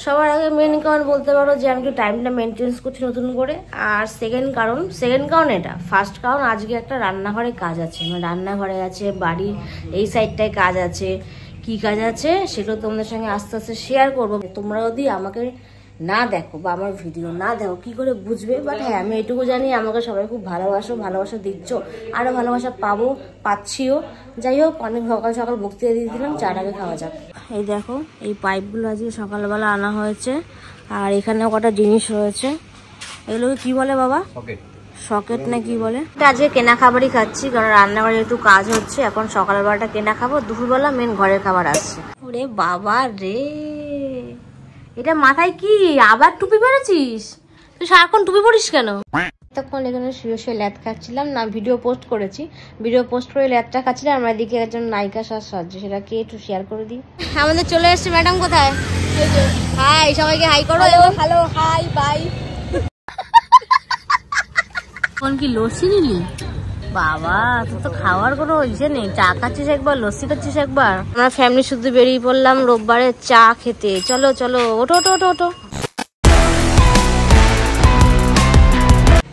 সবার আগে মেন কারণ বলতে পারো যে আমি একটু টাইমটা মেনটেন্স করছি নতুন করে। আর সেকেন্ড কারণ এটা। ফার্স্ট কারণ আজকে একটা রান্নাঘরে কাজ আছে, মানে রান্নাঘরে আছে, বাড়ির এই সাইডটায় কাজ আছে। কি কাজ আছে সেটা তোমাদের সঙ্গে আস্তে আস্তে শেয়ার করবো। তোমরা যদি আমাকে না দেখো বা আমার ভিডিও না দেখো কি করে বুঝবে। বাট হ্যাঁ, আমি এটুকু জানি আমাকে সবাই খুব ভালোবাসা দিচ্ছ, আরো ভালোবাসা পাচ্ছিও। যাই হোক, অনেক সকাল সকাল বক্তৃতা দিয়ে দিলাম, চাটাকে খাওয়া যাক। এই দেখো, এই পাইপগুলো আজকে সকালবেলা আনা হয়েছে। আর এখানে কটা জিনিস রয়েছে, এগুলোকে কি বলে বাবা? সকেট না কি বলে? আজকে কেনা খাবারই খাচ্ছি, কারণ রান্নাঘরে একটু কাজ হচ্ছে। এখন সকালবেলাটা কেনা খাবো, দুপুরবেলা মেন ঘরের খাবার আসছে। ওরে বাবা রে, এটা মাথায় কি আবার টুপি পরেছিস? তুই সারাক্ষণ টুপি পরিস কেন? তখন এখানে শুয়ে ল্যাদ খাচ্ছিলাম না, ভিডিও পোস্ট করেছি। ভিডিও পোস্ট করে ল্যাদটা খাচ্ছিলাম। আমার দিকে একজন নায়িকা সাজছে, সেটাকে একটু শেয়ার করে দিই। আমাদের চলে এসছে ম্যাডাম। কোথায়? হাই, সবাইকে হাই করো। Hello, hi, bye. কোন কি লস্যি নিলি? বাবা, তোর তো খাওয়ার কোনো ইচ্ছে নেই। চা খাচ্ছিস একবার, লস্যি খাচ্ছিস একবার। আমরা ফ্যামিলি শুধু বেরিয়ে পড়লাম রোববারে চা খেতে। চলো চলো, ওঠো ওঠো ওঠো ওঠো।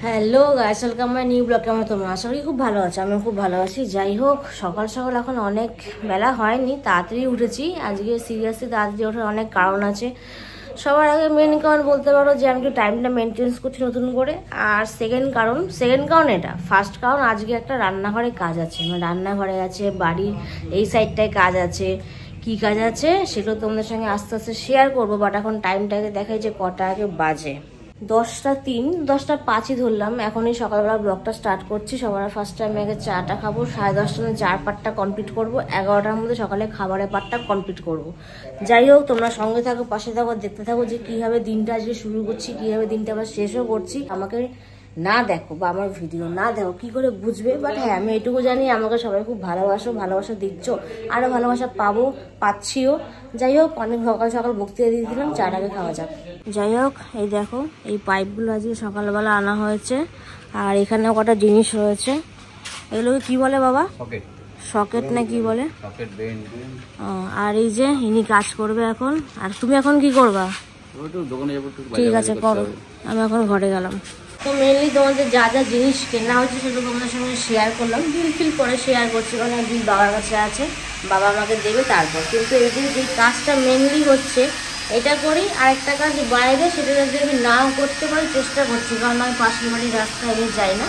Hello guys, welcome my new ব্লগে। তোমরা আশা করি খুব ভালো আছো, আমি খুব ভালো আছি। যাই হোক, সকাল সকাল এখন অনেক বেলা হয়নি, তাড়াতাড়ি উঠেছি আজকে। সিরিয়াসলি তাড়াতাড়ি ওঠার অনেক কারণ আছে। সবার আগে মেন কারণ বলতে পারো যে আমি একটু টাইমটা মেনটেন্স করছি নতুন করে। আর সেকেন্ড কারণ এটা। ফার্স্ট কারণ আজকে একটা রান্নাঘরে কাজ আছে, মানে রান্নাঘরে আছে, বাড়ির এই সাইডটায় কাজ আছে। কি কাজ আছে সেটা তোমাদের সঙ্গে আস্তে আস্তে শেয়ার করবো। বাট এখন টাইমটাকে দেখাই যে কটা আগে বাজে। 10:03, 10:05 ধরলাম। এখনই সকালবেলা ব্লগটা স্টার্ট করছি। সবার ফার্স্টে আমি আগে চাটা খাবো, 10:30 চার পার্টটা কমপ্লিট করবো, 11টার মধ্যে সকালে খাবারের পার্টটা কমপ্লিট করব। যাই হোক, তোমরা সঙ্গে থাকো, পাশে থাকো, দেখতে থাকো যে কীভাবে দিনটা আজকে শুরু করছি, কীভাবে দিনটা আবার শেষও করছি। আমাকে না দেখো বা আমার ভিডিও না দেখো কি করে বুঝবে। বাট হ্যাঁ, আমি এটুকু জানি আমাকে সবাই খুব ভালোবাসা দিচ্ছ, আরো ভালোবাসা পাচ্ছিও। যাই হোক, অনেক সকাল সকাল বক্তৃতা দিয়ে দিলাম, চাটাকে খাওয়া যাক। যাই হোক, এই দেখো, এই পাইপগুলো আজকে সকালবেলা আনা হয়েছে। আর এখানে কটা জিনিস রয়েছে, এগুলোকে কি বলে বাবা? সকেট না কি বলে? আর এই যে ইনি কাজ করবে এখন। আর তুমি এখন কি করবা? ঠিক আছে, করো। আমি এখন ঘরে গেলাম। তো মেনলি তোমাদের যা যা জিনিস কেনা হচ্ছে সেগুলো তোমাদের সঙ্গে শেয়ার করলাম। বিল করে শেয়ার করছি, কারণ বিল বাবার কাছে আছে, বাবা আমাকে দেবে তারপর। কিন্তু এই যে কাজটা মেনলি হচ্ছে এটা করি। আরেকটা কাজ বাইরে, সেটা যদি আমি নাও করতে পারি চেষ্টা করছি, কারণ আমি পাশের বাড়ির রাস্তায় যাই না।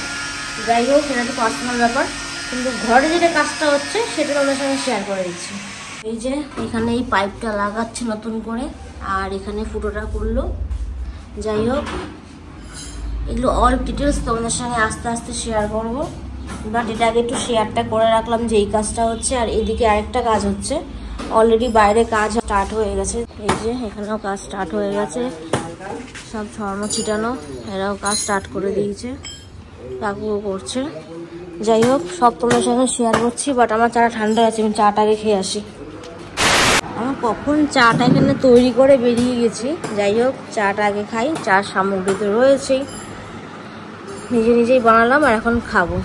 যাই হোক, সেটা তো পার্সোনাল ব্যাপার। কিন্তু ঘরে যেটা কাজটা হচ্ছে সেটা তোমাদের সঙ্গে শেয়ার করে দিচ্ছি। এই যে এখানে এই পাইপটা লাগাচ্ছে নতুন করে, আর এখানে ফুটোটা করলো। যাই হোক, এগুলো অল ডিটেলস তোমাদের সঙ্গে আস্তে আস্তে শেয়ার করবো। বাট এটা আগে একটু শেয়ারটা করে রাখলাম যে এই কাজটা হচ্ছে। আর এদিকে আরেকটা কাজ হচ্ছে, অলরেডি বাইরে কাজ স্টার্ট হয়ে গেছে। এই যে এখানেও কাজ স্টার্ট হয়ে গেছে, সব ছড়ানো ছিটানো, এরাও কাজ স্টার্ট করে দিয়েছে, কাকুও করছে। যাই হোক, সব তোমাদের সঙ্গে শেয়ার করছি। বাট আমার চাটা ঠান্ডা আছে, আমি চাটা আগে খেয়ে আসি। আমার কখন চাটা এখানে তৈরি করে বেরিয়ে গেছি। যাই হোক, চাটা আগে খাই। চার সামগ্রী তো রয়েছেই, নিজেই বানালাম আর এখন খাবো।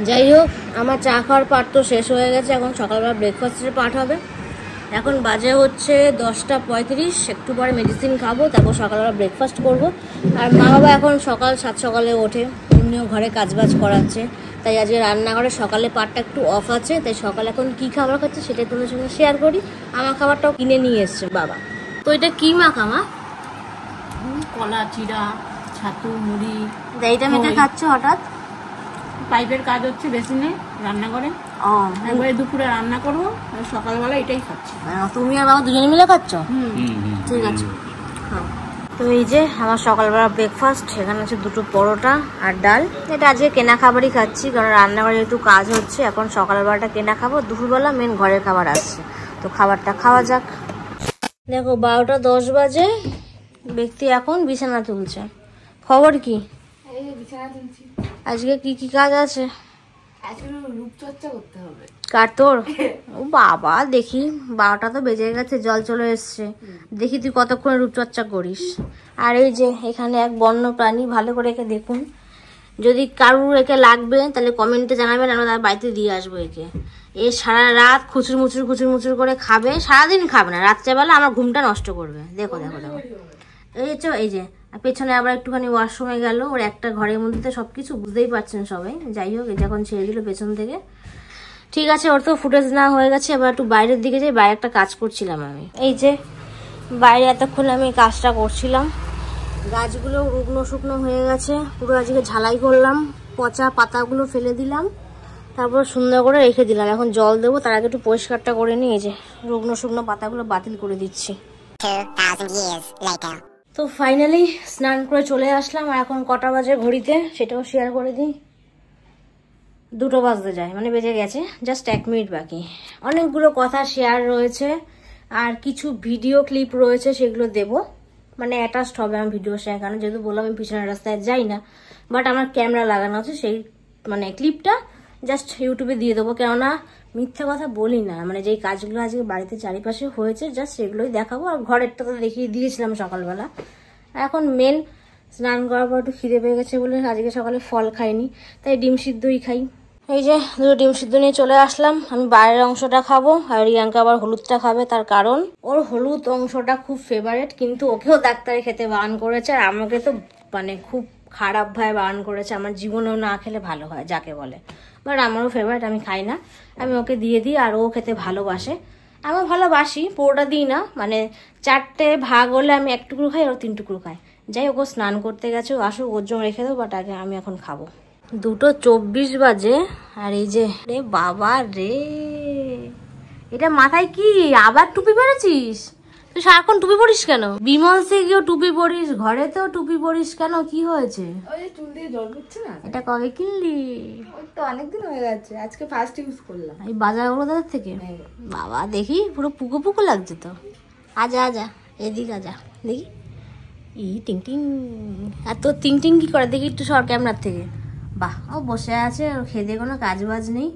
যাই হোক, আমার চা খাওয়ার পার্ট তো শেষ হয়ে গেছে। এখন সকালবেলা ব্রেকফাস্টের পার্ট হবে। এখন বাজে হচ্ছে 10:35। একটু পরে মেডিসিন খাবো, তারপর সকালবেলা ব্রেকফাস্ট করব। আর মা বাবা এখন সকালে ওঠে, উনিও ঘরে কাজবাজ করাচ্ছে। তাই আজকে রান্নাঘরে সকালে পার্টটা একটু অফ আছে। তাই সকালে এখন কি খাবার খাচ্ছে সেটাই তোমাদের সঙ্গে শেয়ার করি। আমার খাবারটাও কিনে নিয়ে এসছে বাবা। তো এটা কি মাখা মা? কলা, চিড়া, ছাতু, মুড়ি। এইটা মেখে খাচ্ছ হঠাৎ? পাইপের কাজ হচ্ছে বেসিনে, রান্নাঘরে। একবারে দুপুরে রান্না করবো, সকালবেলা এটাই খাচ্ছি। তুমি আর বাবা দুজনে মিলে খাচ্ছ? ঠিক আছে। তো এই যে আমার সকালবেলা ব্রেকফাস্ট, এখানে আছে 2টো পরোটা আর ডাল। এটা আজকে কেনা খাবারই খাচ্ছি, কারণ রান্নাঘরে একটু কাজ হচ্ছে। এখন সকালবেলাটা কেনা খাবো, দুপুরবেলা মেন ঘরের খাবার আসছে। তো খাবারটা খাওয়া যাক। দেখো 12:10 বাজে, ব্যক্তি এখন বিছানা তুলছে। খবর কি? আজকে কি কাজ আছে? রূপচর্চা করতে হবে। কার তোর? ও বাবা, দেখি 12টা তো বেজে গেছে, জল চলে এসছে। দেখি তুই কতক্ষণ রূপচর্চা করিস। আর এই যে এখানে এক বন্য প্রাণী, ভালো করে একে দেখুন। যদি কারুর একে লাগবে তাহলে কমেন্টে জানাবেন, আমরা তার বাড়িতে দিয়ে আসবো একে। এ সারা রাত খুচুর মুচুর করে খাবে, সারাদিন খাবে না, রাত্রেবেলা আমার ঘুমটা নষ্ট করবে। দেখো দেখো দেখো, এই যে পেছনে আবার একটুখানি ওয়াশরুমে গেল। ওর একটা ঘরের মধ্যে তো সবকিছু বুঝতেই পারছেন সবাই। যাই হোক, যখন ছেড়ে দিল পেছন থেকে, ঠিক আছে, ওর তো ফুটেজ না হয়ে গেছে। এবার একটু বাইরের দিকে যাই, বাইরে একটা কাজ করছিলাম আমি। এই যে বাইরে এতক্ষণ আমি কাজটা করছিলাম, গাছগুলো রুগ্ন শুকনো হয়ে গেছে পুরো। আজকে ঝালাই করলাম, পচা পাতাগুলো ফেলে দিলাম, তারপর সুন্দর করে রেখে দিলাম। এখন জল দেবো, তার আগে একটু পরিষ্কারটা করে নিয়ে, এই যে রুগ্ন শুকনো পাতাগুলো বাতিল করে দিচ্ছি। তো ফাইনালি স্নান করে চলে আসলাম। আর এখন কটা বাজে ঘড়িতে সেটাও শেয়ার করে দিই। 2টো বাজতে যায়, মানে বেজে গেছে, জাস্ট 1 মিনিট বাকি। অনেকগুলো কথা শেয়ার রয়েছে আর কিছু ভিডিও ক্লিপ রয়েছে, সেগুলো দেব, মানে অ্যাটাচড হবে আমার ভিডিওর সাথে। কারণ যেহেতু বললাম আমি পিছনের রাস্তায় যাই না, বাট আমার ক্যামেরা লাগানো আছে, সেই মানে ক্লিপটা জাস্ট ইউটিউবে দিয়ে দেবো। কেননা মিথ্যে কথা বলি না, মানে যেই কাজগুলো আজকে বাড়িতে চারিপাশে হয়েছে জাস্ট সেগুলোই দেখাবো। আর ঘরেরটা তো দেখিয়ে দিয়েছিলাম সকালবেলা। এখন মেন স্নান করার পর একটু খিদে পেয়ে গেছে বলে আজকে সকালে ফল খাইনি, তাই ডিম সিদ্ধই খাই। এই যে 2 ডিম সিদ্ধ নিয়ে চলে আসলাম। আমি বাইরের অংশটা খাবো আর রিয়াঙ্কা আবার হলুদটা খাবে, তার কারণ ওর হলুদ অংশটা খুব ফেভারিট। কিন্তু ওকেও ডাক্তারে খেতে বারণ করেছে, আর আমাকে তো মানে খুব খারাপ ভাবে বারণ করেছে। আমার জীবনেও না খেলে ভালো হয় যাকে বলে, বাট আমারও ফেভারিট, আমি খাই না। আমি ওকে দিয়ে দিই, আর ও খেতে ভালোবাসে। আমিও ভালোবাসি, পুরোটা দিই না, মানে 4টে ভাগ হলে আমি 1 টুকরো খাই, ওর 3 টুকরো খাই। যাই হোক, ও স্নান করতে গেছে, ও আসুক, ওর জন্য রেখে দেবো, বাট আগে আমি এখন খাবো। 2:24 বাজে। আর এই যে রে বাবা রে, এটা মাথায় কি আবার টুপি পরেছিস? তুই সারাক্ষণ টুপি পরিস কেন? বিমল সে গিয়েও টুপি পরিস, ঘরে তো টুপি পরিস কেন, কি হয়েছে? ওই যে চুল দিয়ে জল পড়ছে না। এটা কবে কিনলি? ওই তো অনেকদিন হয়ে গেছে, আজকে ফার্স্ট ইউজ করলাম। এই বাজার ওদের থেকে? বাবা দেখি পুরো পুকো পুকো লাগছে তো। আজা আজা, এদিক আজা দেখি। ই টিং টিং, আর তোর টিং টিং কি করে দেখি একটু সর ক্যামেরার থেকে। বাহ, ও বসে আছে, ওর খেতে কোনো কাজ বাজ নেই,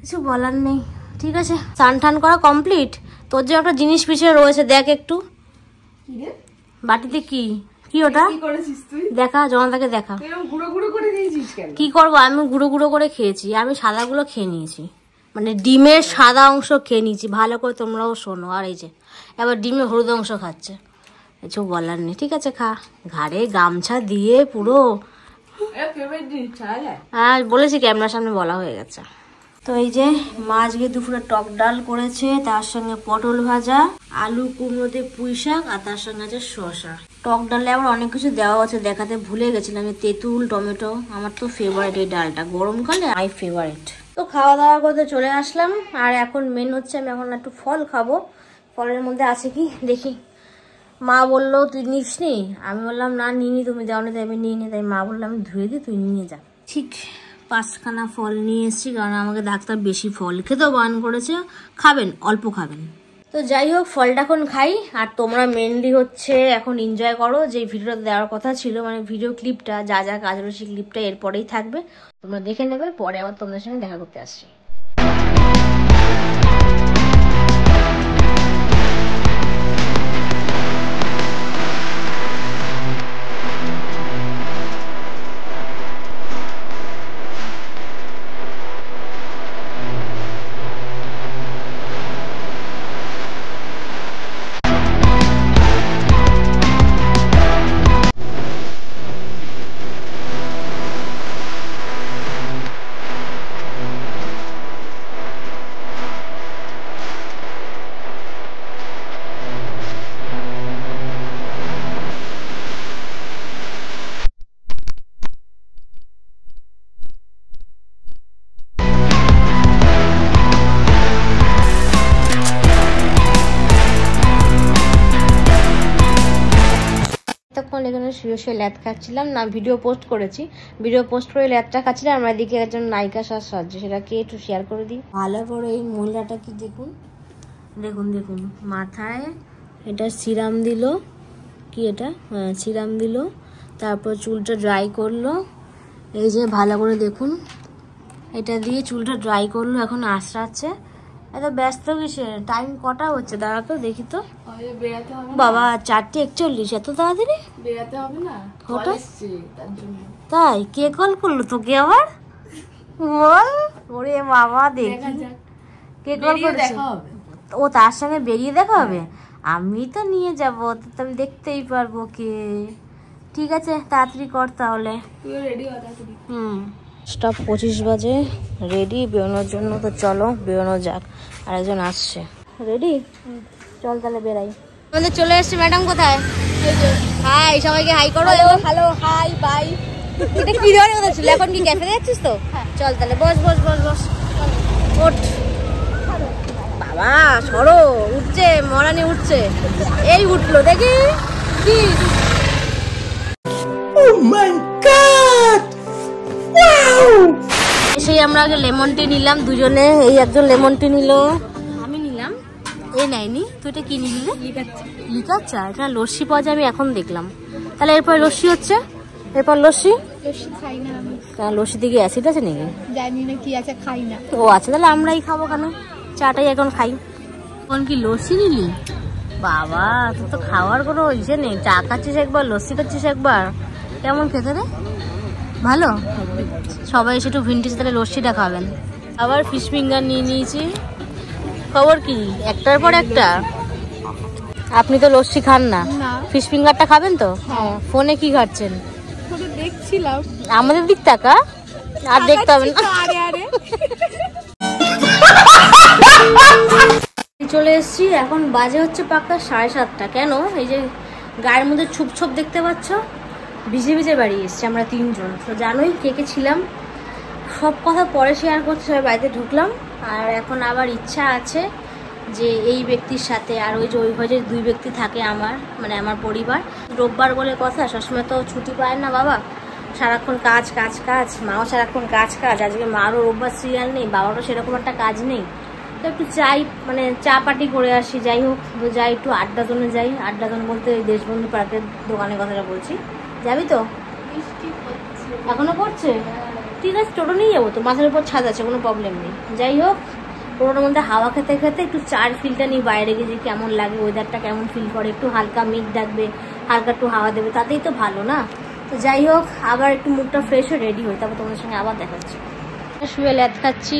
কিছু বলার নেই। ঠিক আছে, স্নান টান করা কমপ্লিট। তোর যে একটা জিনিস পিছিয়ে রয়েছে, দেখ একটু। বাটিতে কি কি ওটা দেখা, জনতাকে দেখা। কি করবো, আমি গুঁড়ো গুঁড়ো করে খেয়েছি, আমি সাদাগুলো খেয়ে নিয়েছি, মানে ডিমের সাদা অংশ খেয়ে নিয়েছি। ভালো করে তোমরাও শোনো। আর এই যে এবার ডিমের হলুদ অংশ খাচ্ছে, কিছু বলার নেই। ঠিক আছে, খা। ঘাড়ে গামছা দিয়ে পুরো, হ্যাঁ বলেছি, ক্যামেরার সামনে বলা হয়ে গেছে। তো এই যে মা আজকে দুপুরে টক ডাল করেছে, তার সঙ্গে পটল ভাজা, আলু কুমড়োতে পুঁই শাক, আর তার সঙ্গে আছে শসা। টক ডালে আবার অনেক কিছু দেওয়া আছে, দেখাতে ভুলে গেছিলাম। তেঁতুল, টমেটো, আমার তো ফেভারিট এই ডালটা, গরমকালে মাই ফেভারিট। তো খাওয়া দাওয়া করতে চলে আসলাম। আর এখন মেন হচ্ছে, আমি এখন একটু ফল খাবো। ফলের মধ্যে আছে কি দেখি। মা বললো তুই নিস নি, আমি বললাম না নিইনি, তুমি দাও নি, তাই আমি নিই নি। তাই মা বললো আমি ধুয়ে দিই, তুই নিয়ে যা। ঠিক 5খানা ফল নিয়ে এসেছি, কারণ আমাকে ডাক্তার বেশি ফল খেতেও বারণ করেছে, খাবেন অল্প খাবেন। তো যাই হোক, ফলটা এখন খাই। আর তোমরা মেনলি হচ্ছে এখন এনজয় করো। যে ভিডিওটা দেওয়ার কথা ছিল, মানে ভিডিও ক্লিপটা, যা যা কাজ হলো সেই ক্লিপটা এরপরেই থাকবে, তোমরা দেখে নেবে। পরে আবার তোমাদের সঙ্গে দেখা করতে আসছি। এখানে শুয়ে শুয়ে ল্যাদ খাচ্ছিলাম না, ভিডিও পোস্ট করেছি, ভিডিও পোস্ট করে ল্যাদটা খাচ্ছিলাম। আমার দিকে একজন নায়িকা সাজছে, সেটাকে একটু শেয়ার করে দিই ভালো করে। এই মহিলাটা কি দেখুন, দেখুন দেখুন, মাথায় এটা সিরাম দিল, কি এটা, হ্যাঁ সিরাম দিল, তারপর চুলটা ড্রাই করলো। এই যে ভালো করে দেখুন, এটা দিয়ে চুলটা ড্রাই করলো, এখন আঁচড়াচ্ছে। এত ব্যস্ত কিসে, টাইম কটা হচ্ছে দাঁড়া তো দেখি তো। বাবা 4:41, এত তাড়াতাড়ি বেরাতে হবে না, তাই? কে কল করলো তোকে আবার? বল। ওরে বাবা দেখি কে কল করছে। ও তার সঙ্গে বেরিয়ে দেখা হবে। আমি তো নিয়ে যাবো, তাহলে দেখতেই পারবো কে। ঠিক আছে তাড়াতাড়ি কর তাহলে। স্টপ 25 বাজে, রেডি বেরোনোর জন্য। তো চলো বেরোনো যাক, আরেকজন আসছে। রেডি? চল তাহলে বেরাই। আমাদের চলে এসছে ম্যাডাম। কোথায়? হাই, সবাইকে হাই করো। Hello, hi, bye. এটা কি ধরনের কথা ছিল? এখন কি ক্যাফে যাচ্ছিস তো? চল তাহলে বস বস বস বস। ওঠ বাবা, সরো। উঠছে মরানি, উঠছে। এই উঠলো দেখি কি। Oh my God! Wow! সেই আমরা আগে লেমন টি নিলাম দুজনে। এই একজন লেমন টি নিল, আমি নিলাম। এই নাইনি, তুই এটা কি নিলি? লিকার চা। এটা লস্যি পাওয়া যায়, আমি এখন দেখলাম। তাহলে এরপর লস্যি হচ্ছে। এরপর লস্যি খাই না আমি। লস্যি দিকে অ্যাসিড আছে নাকি? জানি না কি আছে, খাই না। ও আচ্ছা, তাহলে আমরাই খাবো কেন, চাটাই এখন খাই। এখন কি লস্যি নিলি? বাবা তোর তো খাওয়ার কোনো ইসে নেই। চা খাচ্ছিস একবার, লস্যি খাচ্ছিস একবার। কেমন খেতে রে? ভালো। সবাই এসে একটু ভিন্টেজ তাহলে লস্যিটা খাবেন। আবার ফিশ ফিঙ্গার নিয়ে নিয়েছি। খবর কি? একটার পর একটা। আপনি তো লস্যি খান না, ফিশ ফিঙ্গারটা খাবেন তো? ফোনে কি খাচ্ছেন? দেখছিলাম। আমাদের দিক টাকা আর দেখতে হবে না। চলে এসছি, এখন বাজে হচ্ছে পাক্কা 7:30। কেন? এই যে গায়ের মধ্যে ছুপ ছুপ দেখতে পাচ্ছ, ভিজে ভিজে বাড়ি এসছি আমরা 3 জন। তো জানোই কে কে ছিলাম, সব কথা পরে শেয়ার করছি। সবাই বাড়িতে ঢুকলাম, আর এখন আবার ইচ্ছা আছে যে এই ব্যক্তির সাথে আর ওই যে ওই ঘরে 2 ব্যক্তি থাকে আমার, মানে আমার পরিবার। রোববার বলে কথা, সবসময় তো ছুটি পায় না বাবা, সারাক্ষণ কাজ কাজ কাজ। মাও সারাক্ষণ কাজ কাজ। আজকে মারও রোববার সিরিয়াল নেই, বাবারও সেরকম একটা কাজ নেই। তো একটু চাই, মানে চা পাটি করে আসি। যাই হোক, যাই একটু আড্ডা জোনে যাই। আড্ডা জন বলতে দেশবন্ধু পার্কের দোকানের কথাটা বলছি। যাবি তো? এখনো পড়ছে? ঠিক আছে, টোটো নিয়ে যাবো তো, মাথার উপর ছাদ আছে, কোনো প্রবলেম নেই। যাই হোক, টোটোর মধ্যে হাওয়া খেতে খেতে একটু চার ফিলটা নিই বাইরে গিয়ে, কেমন লাগে, ওয়েদারটা কেমন ফিল করে। একটু হালকা মেঘ ডাকবে, হালকা একটু হাওয়া দেবে, তাতেই তো ভালো না? তো যাই হোক, আবার একটু মুখটা ফ্রেশ হয়ে রেডি হই, তারপর তোমাদের সঙ্গে আবার দেখাচ্ছি। শুয়ে ল্যাদ খাচ্ছি,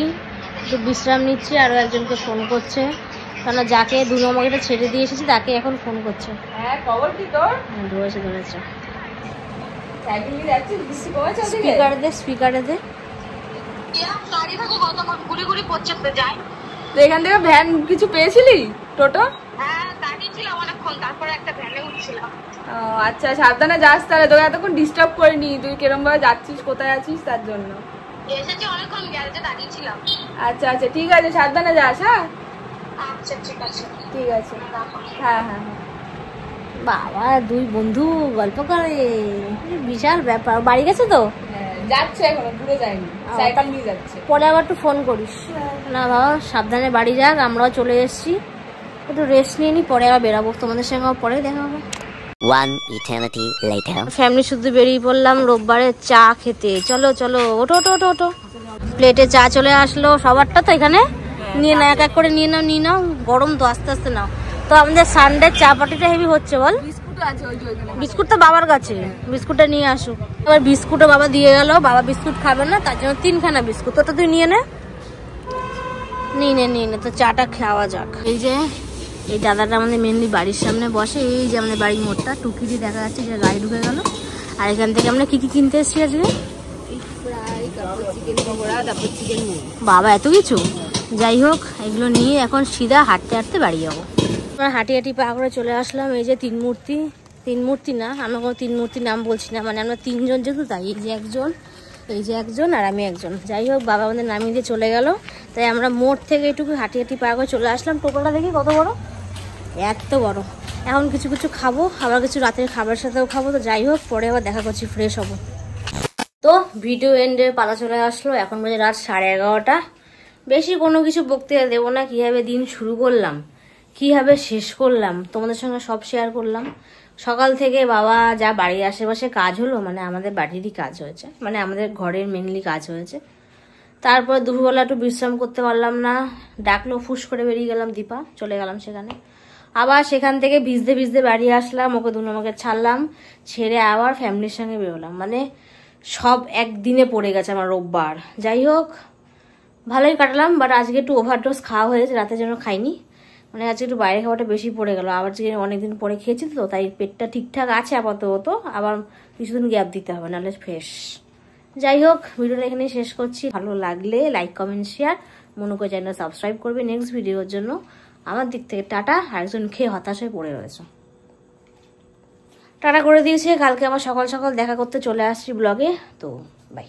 একটু বিশ্রাম নিচ্ছি। আরও একজনকে ফোন করছে, কারণ যাকে 2 নম্বরটা ছেড়ে দিয়ে এসেছি তাকে এখন ফোন করছে। হ্যাঁ, খবর কি তোর? ধরেছে ধরেছে। স্পিকারে দে, স্পিকারে দে। এখান থেকে ভ্যান কিছু পেয়েছিলি? টোটো? আচ্ছা, সাবধানে যাস তাহলে। তোকে এতক্ষণ ডিস্টার্ব করিনি, তুই কিরম ভাবে যাচ্ছিস, কোথায় আছিস তার জন্য। আচ্ছা আচ্ছা, ঠিক আছে, সাবধানে যাস। হ্যাঁ আচ্ছা, ঠিক আছে, ঠিক আছে। হ্যাঁ হ্যাঁ হ্যাঁ। বাবা 2 বন্ধু গল্প করে, বিশাল ব্যাপার। বাড়ি গেছে তো? যাচ্ছে, এখনো দূরে যায়নি, সাইকেল নিয়ে যাচ্ছে। পরে আবার একটু ফোন করিস। না বাবা, সাবধানে বাড়ি যাক। আমরাও চলে এসেছি, একটু রেস্ট নিয়ে নি, পরে আবার বেরাবো। তোমাদের সঙ্গে পরে দেখা হবে। ফ্যামিলি শুধু বেরিয়ে পড়লাম রোববারে চা খেতে। চলো চলো, ওঠো ওঠো ওঠো ওঠো। প্লেটে চা চলে আসলো সবারটা। তো এখানে নিয়ে নাও, এক এক করে নিয়ে নাও, নিয়ে নাও। গরম তো, আস্তে আস্তে নাও। তো আমাদের সানডে চা পাটিটা হেভি হচ্ছে বল। বিস্কুট তো বাবার কাছে, বিস্কুটটা নিয়ে আসুক। এবার বিস্কুটও বাবা দিয়ে গেল। বাবা বিস্কুট খাবে না, তার জন্য 3খানা বিস্কুট। তো তুই নিয়ে নে, নিয়ে নে নিয়ে নে। তো চাটা খাওয়া যাক। এই যে এই দাদাটা আমাদের মেনলি বাড়ির সামনে বসে। এই যে আমাদের বাড়ির মোড়টা, টুকিটি দেখা যাচ্ছে, যে গাড়ি ঢুকে গেল। আর এখান থেকে আমরা কি কি কিনতে এসেছি আজকে? বাবা এত কিছু। যাই হোক, এগুলো নিয়ে এখন সিধা হাঁটতে হাঁটতে বাড়ি যাবো। আমরা হাঁটি হাঁটি পা করে চলে আসলাম। এই যে 3 মূর্তি, 3 মূর্তি না, আমরা কোনো 3 মূর্তির নাম বলছি না, মানে আমরা 3 জন যেহেতু, তাই এই যে একজন, এই যে একজন, আর আমি একজন। যাই হোক, বাবা আমাদের নামিয়ে দিয়ে চলে গেল, তাই আমরা মোড় থেকে একটু হাঁটি হাঁটি পা করে চলে আসলাম। টোটোটা দেখি কত বড়, এত বড়। এখন কিছু কিছু খাবো, আবার কিছু রাতের খাবারের সাথেও খাবো। তো যাই হোক, পরে আবার দেখা করছি, ফ্রেশ হবো। তো ভিডিও এন্ডে পালা চলে আসলো। এখন বাজে রাত 11:30। বেশি কোনো কিছু বক্তৃতা দেবো না। কীভাবে দিন শুরু করলাম, কীভাবে শেষ করলাম, তোমাদের সঙ্গে সব শেয়ার করলাম। সকাল থেকে বাবা যা বাড়ির আশেপাশে কাজ হলো, মানে আমাদের বাড়িরই কাজ হয়েছে, মানে আমাদের ঘরের মেনলি কাজ হয়েছে। তারপর দুপুরবেলা একটু বিশ্রাম করতে পারলাম না, ডাকলো, ফুস করে বেরিয়ে গেলাম। দীপা চলে গেলাম সেখানে। আবার সেখান থেকে ভিজতে ভিজতে বাড়ি আসলাম, ওকে 2 নম্বরকে ছাড়লাম, ছেড়ে আবার ফ্যামিলির সঙ্গে বেরোলাম। মানে সব একদিনে পড়ে গেছে আমার রোববার। যাই হোক ভালোই কাটালাম, বাট আজকে একটু ওভারডোজ খাওয়া হয়েছে, রাতের জন্য খাইনি, মানে আজকে একটু বাইরে খাওয়াটা বেশি পড়ে গেল। আবার যে অনেকদিন পরে খেয়েছি তো, তাই পেটটা ঠিকঠাক আছে আপাতত, আবার কিছুদিন গ্যাপ দিতে হবে, নাহলে ফ্রেশ। যাই হোক ভিডিওটা এখানেই শেষ করছি। ভালো লাগলে লাইক কমেন্ট শেয়ার, মনে করে চ্যানেল সাবস্ক্রাইব করবে নেক্সট ভিডিওর জন্য। আমার দিক থেকে টাটা। আরেকজন খেয়ে হতাশ হয়ে পড়ে রয়েছে, টাটা করে দিয়েছে। কালকে আবার সকাল সকাল দেখা করতে চলে আসছি ব্লগে, তো বাই।